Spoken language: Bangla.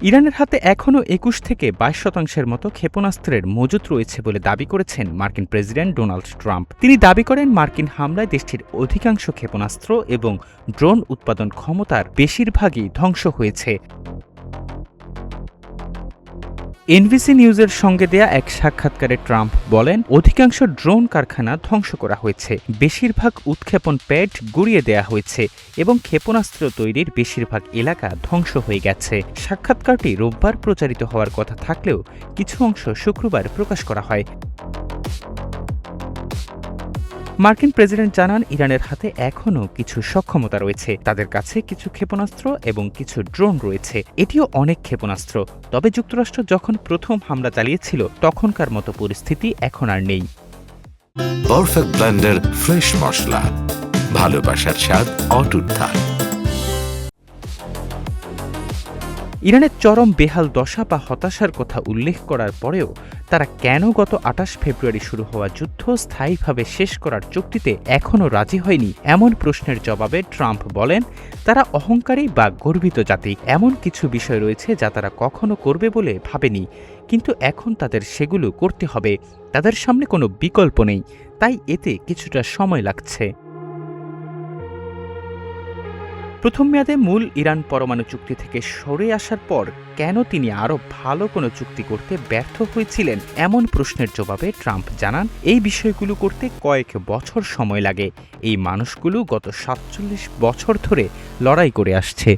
ইরানের হাতে এখনও ২১ থেকে ২২% মতো ক্ষেপণাস্ত্রের মজুত রয়েছে বলে দাবি করেছেন মার্কিন প্রেসিডেন্ট ডোনাল্ড ট্রাম্প। তিনি দাবি করেন মার্কিন হামলায় দেশটির অধিকাংশ ক্ষেপণাস্ত্র এবং ড্রোন উৎপাদন ক্ষমতার বেশিরভাগই ধ্বংস হয়েছে। এনবিসি নিউজের সঙ্গে দেয়া এক সাক্ষাৎকারে ট্রাম্প বলেন, অধিকাংশ ড্রোন কারখানা ধ্বংস করা হয়েছে, বেশিরভাগ উৎক্ষেপণ প্যাড গুঁড়িয়ে দেয়া হয়েছে এবং ক্ষেপণাস্ত্র তৈরির বেশিরভাগ এলাকা ধ্বংস হয়ে গেছে। সাক্ষাৎকারটি রোববার প্রচারিত হওয়ার কথা থাকলেও কিছু অংশ শুক্রবার প্রকাশ করা হয়। মার্কিন প্রেসিডেন্ট জানান, ইরানের হাতে এখনও কিছু সক্ষমতা রয়েছে। তাদের কাছে কিছু ক্ষেপণাস্ত্র এবং কিছু ড্রোন রয়েছে। এটিও অনেক ক্ষেপণাস্ত্র। তবে যুক্তরাষ্ট্র যখন প্রথম হামলা চালিয়েছিল তখনকার মতো পরিস্থিতি এখন আর নেই। পারফেক্ট ব্লেন্ডের ফ্রেশ মশলা, ভালোবাসার স্বাদ অটুট থাক। ইরানের চরম বেহাল দশা বা হতাশার কথা উল্লেখ করার পরেও তারা কেন গত ২৮ ফেব্রুয়ারি শুরু হওয়া যুদ্ধ স্থায়ীভাবে শেষ করার চুক্তিতে এখনও রাজি হয়নি, এমন প্রশ্নের জবাবে ট্রাম্প বলেন, তারা অহংকারী বা গর্বিত জাতি। এমন কিছু বিষয় রয়েছে যা তারা কখনো করবে বলে ভাবেনি, কিন্তু এখন তাদের সেগুলো করতে হবে। তাদের সামনে কোনো বিকল্প নেই, তাই এতে কিছুটা সময় লাগছে। প্রথম মেয়াদে মূল ইরান পরমাণু চুক্তি থেকে সরে আসার পর কেন তিনি আরও ভালো কোনো চুক্তি করতে ব্যর্থ হয়েছিলেন, এমন প্রশ্নের জবাবে ট্রাম্প জানান, এই বিষয়গুলো করতে কয়েক বছর সময় লাগে। এই মানুষগুলো গত ৪৭ বছর ধরে লড়াই করে আসছে।